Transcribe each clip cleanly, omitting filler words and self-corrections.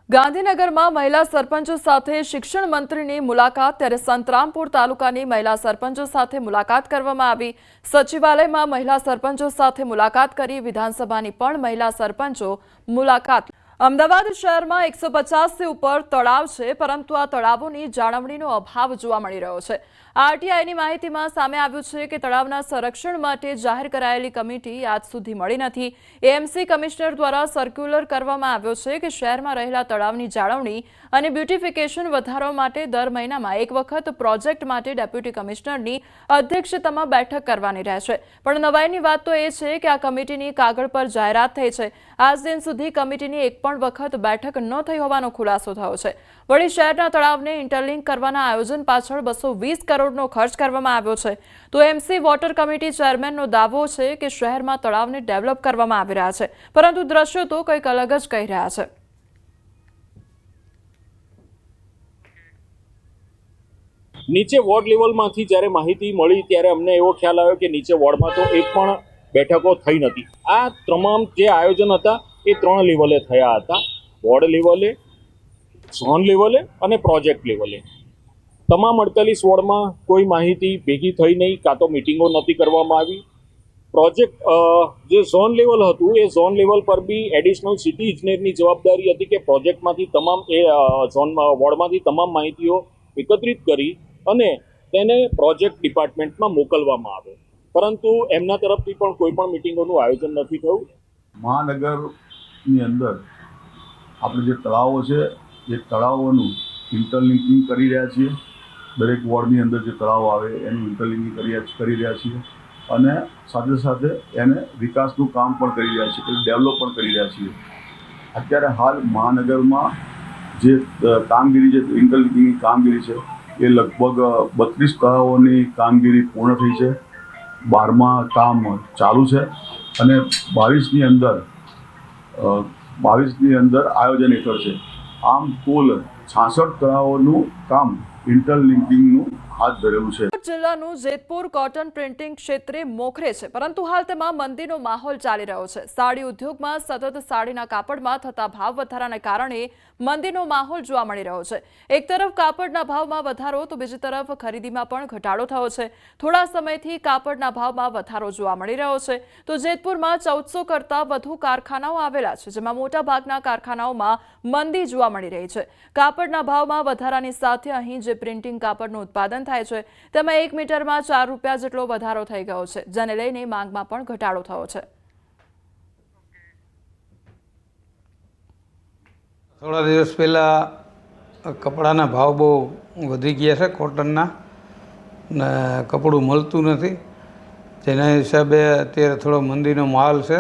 ગાંધીનગરમાં મહિલા સરપંચો સાથે શિક્ષણ મંત્રીની મુલાકાત। ત્યારે સંતરામપુર તાલુકાની મહિલા સરપંચો સાથે મુલાકાત કરવામાં આવી। સચિવાલયમાં મહિલા સરપંચો સાથે મુલાકાત કરી। વિધાનસભાની પણ મહિલા સરપંચો મુલાકાત। અમદાવાદ શહેરમાં 150 થી ઉપર તળાવ છે, પરંતુ આ તળાવોની જાળવણીનો અભાવ જોવા મળી રહ્યો છે। આરટીઆઈની માહિતીમાં સામે આવ્યું છે કે તળાવના સંરક્ષણ માટે જાહેર કરાયેલી કમિટી આજ સુધી મળી નથી। એએમસી કમિશનર દ્વારા સર્ક્યુલર કરવામાં આવ્યો છે કે શહેરમાં રહેલા તળાવની જાળવણી અને બ્યુટિફિકેશન વધારવા માટે દર મહિનામાં એક વખત પ્રોજેક્ટ માટે ડેપ્યુટી કમિશનરની અધ્યક્ષતામાં બેઠક કરવાની રહેશે। પણ નવાઈની વાત તો એ છે કે આ કમિટીની કાગળ પર જાહેરાત થઈ છે। આજ દિન સુધી કમિટીની એક પણ વખત બેઠક ન થઈ હોવાનો ખુલાસો થયો છે। વળી શહેરના તળાવને ઇન્ટરલિંક કરવાના આયોજન પાછળ 220 કરોડનો ખર્ચ કરવામાં આવ્યો છે। તો એમસી વોટર કમિટી ચેરમેનનો દાવો છે કે શહેરમાં તળાવને ડેવલપ કરવામાં આવી રહ્યા છે, પરંતુ દ્રશ્યો તો કંઈક અલગ જ કહી રહ્યા છે। નીચે વોર્ડ લેવલમાંથી જ્યારે માહિતી મળી ત્યારે અમને એવો ખ્યાલ આવ્યો કે નીચે વોર્ડમાં તો એક પણ બેઠકો થઈ નથી। આ તમામ જે આયોજન હતા એ 3 લેવલે થયા હતા, વોર્ડ લેવલે, ઝોન લેવલે અને પ્રોજેક્ટ લેવલે। તમામ 48 વોર્ડમાં કોઈ માહિતી ભેગી થઈ નહીં, કાં તો મિટિંગો નથી કરવામાં આવી। પ્રોજેક્ટ જે ઝોન લેવલ હતું એ ઝોન લેવલ પર બી એડિશનલ સિટી ઇજનેરની જવાબદારી હતી કે પ્રોજેક્ટમાંથી તમામ એ વોર્ડમાંથી તમામ માહિતીઓ એકત્રિત કરી અને તેને પ્રોજેક્ટ ડિપાર્ટમેન્ટમાં મોકલવામાં આવે, પરંતુ એમના તરફથી પણ કોઈ પણ મિટિંગોનું આયોજન નથી થયું। મહાનગરની અંદર આપણે જે તળાવો છે એ તળાવોનું ઇન્ટરલિંકિંગ કરી રહ્યા છીએ। દરેક વોર્ડની અંદર જે તળાવ આવે એનું ઇન્ટરલિંકિંગ કરી રહ્યા છીએ અને સાથે સાથે એને વિકાસનું કામ પણ કરી રહ્યા છીએ, ડેવલપ પણ કરી રહ્યા છીએ। અત્યારે હાલ મહાનગરમાં જે કામગીરી જે ઇન્ટરલિંકિંગની કામગીરી છે એ લગભગ 32 તળાવોની કામગીરી પૂર્ણ થઈ છે, 12માં કામ ચાલુ છે અને 22ની અંદર આયોજન હેઠળ છે। આમ કુલ 66 તળાવોનું કામ ઇન્ટરલિંકિંગનું હાથ ધરેલું છે। જિલ્લાનું જેતપુર કોટન પ્રિન્ટિંગ ક્ષેત્રે મોખરે છે, પરંતુ હાલ તેમાં મંદીનો માહોલ ચાલી રહ્યો છે। સાડી ઉદ્યોગમાં સતત સાડીના કાપડમાં થતા ભાવ વધારાને કારણે મંદીનો માહોલ જોવા મળી રહ્યો છે। એક તરફ કાપડના ભાવમાં વધારો તો બીજી તરફ ખરીદીમાં પણ ઘટાડો થયો છે। થોડા સમયથી કાપડના ભાવમાં વધારો જોવા મળી રહ્યો છે। તો જેતપુરમાં 1400 કરતાં વધુ કારખાનાઓ આવેલા છે, જેમાં મોટાભાગના કારખાનાઓમાં મંદી જોવા મળી રહી છે। કાપડના ભાવમાં વધારાની સાથે અહીં જે પ્રિન્ટિંગ કાપડનું ઉત્પાદન થાય છે તેમાં 1 મીટરમાં 4 રૂપિયા જેટલો વધારો થઈ ગયો છે, જેને લઈને માંગમાં પણ ઘટાડો થયો છે। થોડા દિવસ પહેલાં કપડાના ભાવ બહુ વધી ગયા છે કોટનના, ને કપડું મળતું નથી, જેના હિસાબે અત્યારે થોડો મંદીનો માહોલ છે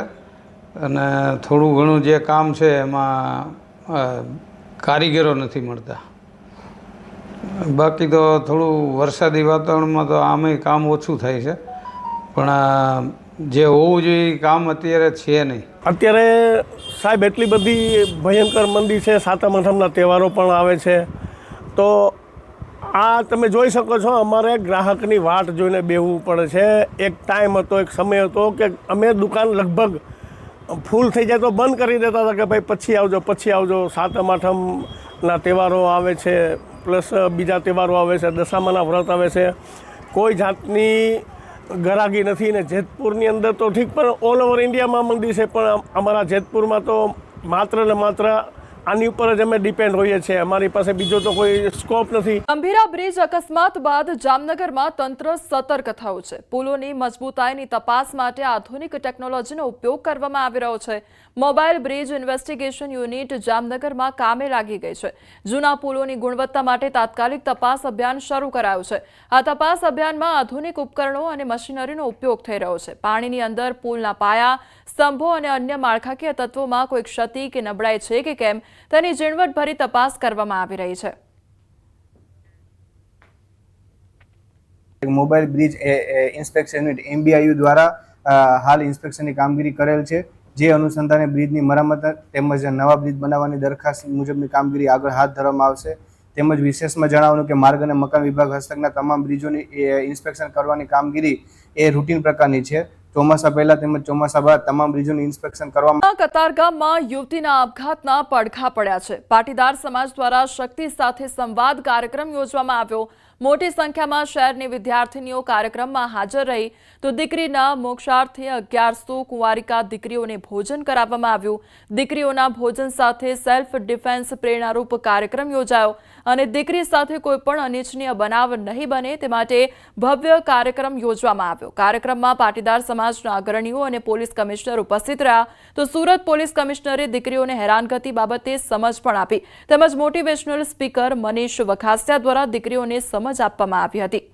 અને થોડું ઘણું જે કામ છે એમાં કારીગરો નથી મળતા। બાકી તો થોડું વરસાદી વાતાવરણમાં તો આમેય કામ ઓછું થાય છે, પણ જે હોવું જોઈએ કામ અત્યારે છે નહીં। અત્યારે સાહેબ એટલી બધી ભયંકર મંદી છે, સાતમ આઠમના તહેવારો પણ આવે છે, તો આ તમે જોઈ શકો છો અમારે ગ્રાહકની વાટ જોઈને બેસવું પડે છે। એક ટાઈમ હતો, એક સમય હતો કે અમે દુકાન લગભગ ફૂલ થઈ જાય તો બંધ કરી દેતા હતા કે ભાઈ પછી આવજો। સાતમ આઠમના તહેવારો આવે છે, પ્લસ બીજા તહેવારો આવે છે, દશામાના વ્રત આવે છે, કોઈ જાતની ગરાગી નથી। ને જેતપુરની અંદર તો ઠીક, પણ ઓલ ઓવર ઇન્ડિયામાં મંદી છે, પણ અમારા જેતપુરમાં તો માત્ર ને માત્ર આની ઉપર જ અમે ડિપેન્ડ હોઈએ છીએ, અમારી પાસે બીજો તો કોઈ સ્કોપ નથી। ગંભીરા બ્રિજ અકસ્માત બાદ જામનગરમાં તંત્ર સતર્ક થયું છે। પુલોની મજબૂતાઈની તપાસ માટે આધુનિક ટેકનોલોજીનો ઉપયોગ કરવામાં આવી રહ્યો છે। મોબાઈલ બ્રિજ ઇન્વેસ્ટિગેશન યુનિટ જામનગરમાં કામે લાગી ગઈ છે। જૂના પુલોની ગુણવત્તા માટે તાત્કાલિક તપાસ અભિયાન શરૂ કરાયું છે। આ તપાસ અભિયાનમાં આધુનિક ઉપકરણો અને મશીનરીનો ઉપયોગ થઈ રહ્યો છે। પાણીની અંદર પુલના પાયા, સ્તંભો અને અન્ય માળખાકીય તત્વોમાં કોઈ ક્ષતિ કે નબળાઈ છે કે કેમ તેની ઝીણવટભરી તપાસ કરવામાં આવી રહી છે। Mobile bridge inspection unit MBIU દ્વારા હાલ ઇન્સ્પેક્શનની કામગીરી કરેલ છે, જે અનુસંધાને બ્રિજની મરામત તેમજ નવા બ્રિજ બનાવવાની દરખાસ્ત મુજબની કામગીરી આગળ હાથ ધરવામાં આવશે। તેમજ વિશેષમાં જણાવવાનું કે માર્ગ અને મકાન વિભાગ હસ્તકના તમામ બ્રિજોની ઇન્સ્પેક્શન કરવાની કામગીરી એ રૂટીન પ્રકારની છે। ચોમાસા પહેલા તેમજ ચોમાસા બાદ તમામ બ્રિજોનું ઇન્સ્પેક્શન કરવામાં કતારગામમાં યુવતીના આપઘાતના પડઘા પડ્યા છે. પાટીદાર સમાજ દ્વારા શક્તિ સાથે સંવાદ કાર્યક્રમ યોજવામાં આવ્યો. મોટી સંખ્યામાં શહેરની વિદ્યાર્થીનીઓ કાર્યક્રમમાં હાજર રહી તો દીકરીના મોક્ષાર્થે 1100 કુંવારિકા દીકરીઓને ભોજન કરાવવામાં આવ્યું. દીકરીઓના ભોજન સાથે સેલ્ફ ડિફેન્સ પ્રેરણારૂપ કાર્યક્રમ યોજાયો અને દીકરી સાથે કોઈ પણ અનિચ્છનીય બનાવ નહીં બને તે માટે ભવ્ય કાર્યક્રમ યોજવામાં આવ્યો. કાર્યક્રમમાં પાટીદાર સમાજના અગ્રણીઓ અને પોલીસ કમિશનર ઉપસ્થિત રહ્યા તો સુરત પોલીસ કમિશનરે દીકરીઓને હેરાનગતિ બાબતે સમજ પણ આપી તેમજ મોટિવેશનલ સ્પીકર મનીષ વખાસિયા દ્વારા દીકરીઓને સમજ આપવામાં આવી હતી.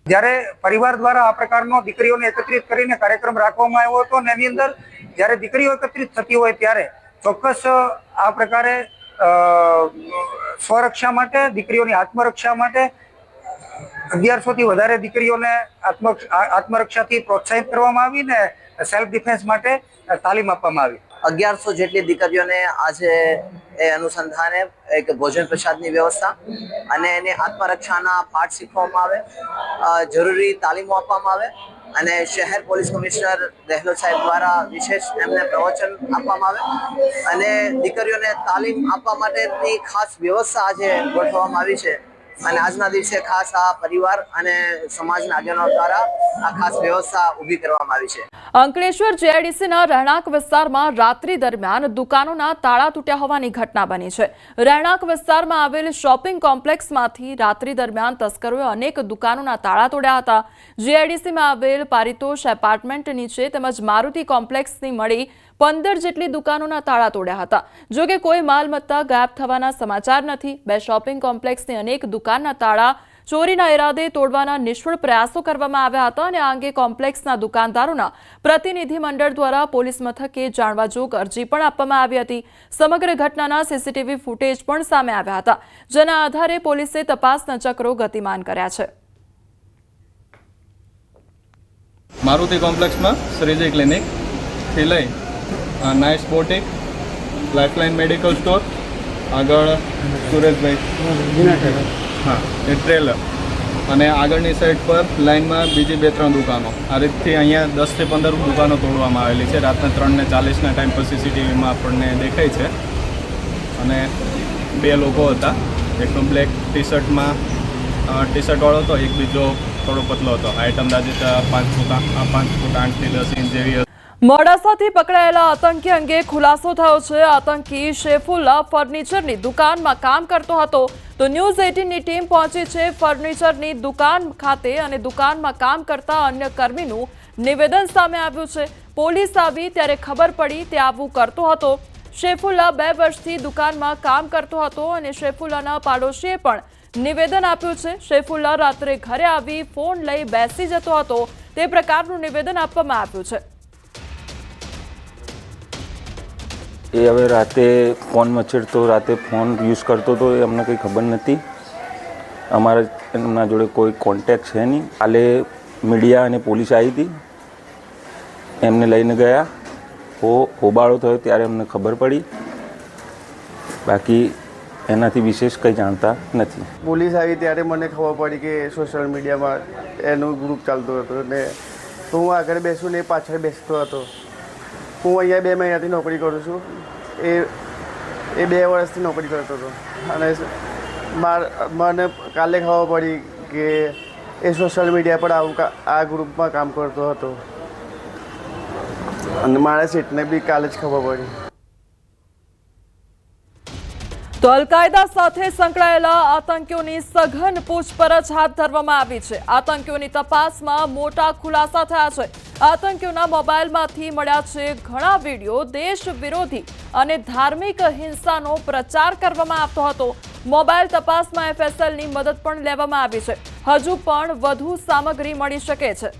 જ્યારે પરિવાર દ્વારા આ પ્રકારનો દીકરીઓને એકત્રિત કરીને કાર્યક્રમ રાખવામાં આવ્યો હતો અને એની અંદર જ્યારે દીકરીઓ એકત્રિત થતી હોય ત્યારે ચોક્કસ આ પ્રકારે સ્વરક્ષા માટે, દીકરીઓની આત્મરક્ષા માટે 1100 થી વધારે દીકરીઓને આત્મરક્ષાથી પ્રોત્સાહિત કરવામાં આવી ને સેલ્ફ ડિફેન્સ માટે તાલીમ આપવામાં આવી. 1100 જેટલી દીકરીઓને આજે એ અનુસંધાને એક ભોજન પ્રસાદની વ્યવસ્થા અને એને આત્મરક્ષાના પાઠ શીખવવામાં આવે, જરૂરી તાલીમો આપવામાં આવે અને શહેર પોલીસ કમિશનર દહેલોત સાહેબ દ્વારા વિશેષ એમને પ્રવચન આપવામાં આવે અને દીકરીઓને તાલીમ આપવા માટેની ખાસ વ્યવસ્થા આજે ગોઠવવામાં આવી છે અને આજના દિવસે ખાસ આ પરિવાર અને સમાજના આગેવાનો દ્વારા આ ખાસ વ્યવસ્થા ઊભી કરવામાં આવી છે. અંકલેશ્વર જેઆઈડીસીના રહેણાંક વિસ્તારમાં રાત્રિ દરમિયાન દુકાનોના તાળા તૂટ્યા હોવાની ઘટના બની છે. રહેણાંક વિસ્તારમાં આવેલ શોપિંગ કોમ્પ્લેક્સમાંથી રાત્રિ દરમિયાન તસ્કરોએ અનેક દુકાનોના તાળા તોડ્યા હતા. જેઆઈડીસીમાં આવેલ પારિતોષ એપાર્ટમેન્ટ નીચે તેમજ મારુતિ કોમ્પ્લેક્સની મળી 15 જેટલી દુકાનોના તાળા તોડ્યા હતા. જો કે કોઈ માલમત્તા ગાયબ થવાના સમાચાર નથી. બે શોપિંગ કોમ્પ્લેક્સની અનેક દુકાનના તાળા ચોરીના ઇરાદે તોડવાના નિષ્ફળ પ્રયાસો કરવામાં આવ્યા હતા અને આ અંગે કોમ્પ્લેક્સના દુકાનદારોના પ્રતિનિધિ મંડળ દ્વારા પોલીસ મથકે જાણવા જોગ અરજી પણ આપવામાં આવી હતી. સમગ્ર ઘટનાના સીસીટીવી ફૂટેજ પણ સામે આવ્યા હતા, જેના આધારે પોલીસે તપાસના ચક્રો ગતિમાન કર્યા છે. મારુતિ કોમ્પ્લેક્સમાં શ્રીજી ક્લિનિક થી લઈ nice boutique, lifeline medical store, આગળ સુરેશભાઈ હા એ ટ્રેલર અને આગળની સાઈડ પર લાઇનમાં બીજી 2-3 દુકાનો. આ રીતથી અહીંયા 10 થી 15 દુકાનો તોડવામાં આવેલી છે. રાતના 3:40ના ટાઈમ પર સીસીટીવીમાં આપણને દેખાય છે અને 2 લોકો હતા. એકનો બ્લેક ટી-શર્ટમાં ટી-શર્ટવાળો હતો, એક બીજો થોડો પતલો હતો. હાઇટ અંદાજે 5 ફૂટ 8 થી 10 ઇંચ જેવી. મોડાસાથી પકડાયેલા આતંકી અંગે ખુલાસો થયો છે. આતંકી શેફુલ્લા ફર્નિચરની દુકાનમાં કામ કરતો હતો તો ન્યૂઝ 18ની ટીમ પહોંચી છે ફર્નિચરની દુકાન ખાતે અને દુકાનમાં કામ કરતા અન્ય કર્મીનું નિવેદન સામે આવ્યું છે. પોલીસ આવી ત્યારે ખબર પડી તે આવું કરતો હતો. શેફુલ્લા 2 વર્ષથી દુકાનમાં કામ કરતો હતો અને શેફુલ્લાના પાડોશીએ પણ નિવેદન આપ્યું છે. શેફુલ્લા રાત્રે ઘરે આવી ફોન લઈ બેસી જતો હતો તે પ્રકારનું નિવેદન આપવામાં આવ્યું છે. એ હવે રાતે ફોન મચેડતો, રાતે ફોન યુઝ કરતો હતો, એ અમને કંઈ ખબર નથી. અમારા એમના જોડે કોઈ કોન્ટેક્ટ છે નહીં. કાલે મીડિયા અને પોલીસ આવી હતી, એમને લઈને ગયા. હોબાળો થયો ત્યારે અમને ખબર પડી, બાકી એનાથી વિશેષ કંઈ જાણતા નથી. પોલીસ આવી ત્યારે મને ખબર પડી કે સોશિયલ મીડિયામાં એનું ગ્રુપ ચાલતું હતું ને હું આગળ બેસું ને પાછળ બેસતો હતો. હું અહીંયા 2 મહિનાથી નોકરી કરું છું. એ 2 વર્ષથી નોકરી કરતો હતો અને મને કાલે ખબર પડી કે એ સોશિયલ મીડિયા પર આ ગ્રુપમાં કામ કરતો હતો અને મારા સેટને બી કાલે જ ખબર પડી. તો અલ-કાયદા સાથે સંકળાયેલા આતંકીઓની સઘન પૂછપરછ હાથ ધરવામાં આવી છે. આતંકીઓની તપાસમાં મોટા ખુલાસા થયા છે. આતંકીઓના મોબાઈલમાંથી મળ્યા છે ઘણા વિડીયો. દેશ વિરોધી અને ધાર્મિક હિંસાનો પ્રચાર કરવામાં આવતો હતો. મોબાઈલ તપાસમાં FSLની મદદ પણ લેવામાં આવી છે. હજુ પણ વધુ સામગ્રી મળી શકે છે.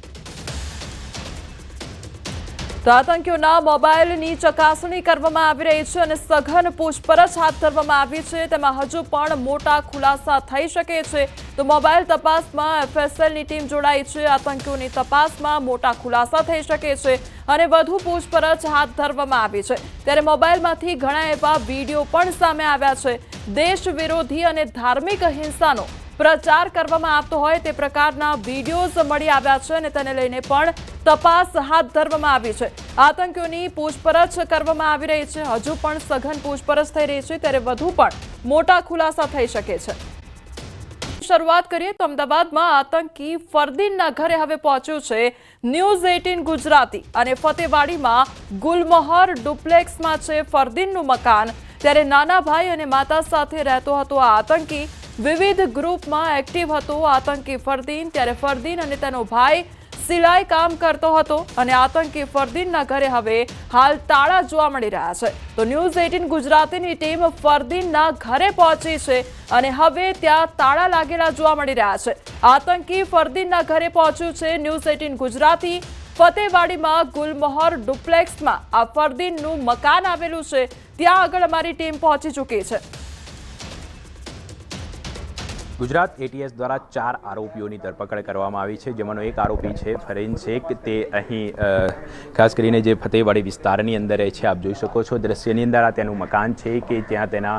તો આતંકીઓના મોબાઈલની ચકાસણી કરવામાં આવી રહી છે અને સઘન પૂછપરછ હાથ ધરવામાં આવી છે. તેમાં હજુ પણ મોટા ખુલાસા થઈ શકે છે. તો મોબાઈલ તપાસમાં FSLની ટીમ જોડાઈ છે. આતંકીઓની તપાસમાં મોટા ખુલાસા થઈ શકે છે અને વધુ પૂછપરછ હાથ ધરવામાં આવી છે. ત્યારે મોબાઈલમાંથી ઘણા એવા વિડીયો પણ સામે આવ્યા છે. દેશ વિરોધી અને ધાર્મિક હિંસાનો પ્રચાર કરવામાં આવતો હોય તે પ્રકારના વિડીયોઝ મળી આવ્યા છે અને તેને લઈને પણ તપાસ હાથ ધરવામાં આવી છે. આતંકીઓની પૂછપરછ કરવામાં આવી રહી છે. હજુ પણ સઘન પૂછપરછ થઈ રહી છે, ત્યારે વધુ પણ મોટા ખુલાસા થઈ શકે છે. શરૂઆત કરીએ તો અમદાવાદમાં આતંકી ફરદીનના ઘરે હવે પહોંચ્યું છે ન્યૂઝ 18 ગુજરાતી અને ફતેવાડીમાં ગુલમહોર ડુપ્લેક્સમાં છે ફરદીનનું મકાન. ત્યારે નાના ભાઈ અને માતા સાથે રહેતો હતો આ આતંકી. વિવિધ ગ્રુપમાં એક્ટિવ હતો આતંકી ફરદીન. ત્યારે ફરદીન અને તેનો ભાઈ સિલાઈ કામ કરતો હતો અને આતંકી ફરદીનના ઘરે હવે હાલ તાળા જોવા મળી રહ્યા છે. તો ન્યૂઝ 18 ગુજરાતીની ટીમ ફરદીનના ઘરે પહોંચી છે અને હવે ત્યાં તાળા લાગેલા જોવા મળી રહ્યા છે. આતંકી ફરદીનના ઘરે પહોંચ્યું છે ન્યૂઝ 18 ગુજરાતી. ફતેવાડીમાં ગુલમહોર ડુપ્લેક્સમાં આ ફરદીનનું મકાન આવેલું છે. ત્યાં આગળ અમારી ટીમ પહોંચી ચૂકી છે. ગુજરાત ATS દ્વારા 4 આરોપીઓની ધરપકડ કરવામાં આવી છે, જેમાંનો એક આરોપી છે ફરીન શેખ. તે અહીં ખાસ કરીને જે ફતેવાડી વિસ્તારની અંદર રહે છે. આપ જોઈ શકો છો દ્રશ્યની અંદર આ તેનું મકાન છે કે ત્યાં તેના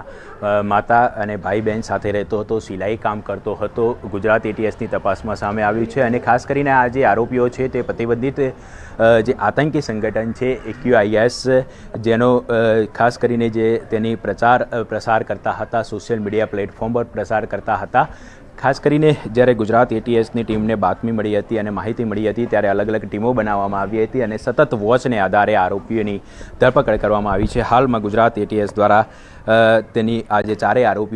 માતા અને ભાઈ બહેન સાથે રહેતો હતો, સિલાઈ કામ કરતો હતો. ગુજરાત ATSની તપાસમાં સામે આવ્યું છે અને ખાસ કરીને આ જે આરોપીઓ છે તે પ્રતિબંધિત જે આતંકી સંગઠન છે AQIS, જેનો ખાસ કરીને જે તેની પ્રસાર કરતા હતા, સોશિયલ મીડિયા પ્લેટફોર્મ પર પ્રસાર કરતા હતા. ખાસ કરીને જ્યારે ગુજરાત ATSની ટીમને બાતમી મળી હતી અને માહિતી મળી હતી ત્યારે અલગ અલગ ટીમો બનાવવામાં આવી હતી અને સતત વોચને આધારે આરોપીઓની ધરપકડ કરવામાં આવી છે. હાલમાં ગુજરાત ATS દ્વારા તેની આ જે 4 આરોપીઓ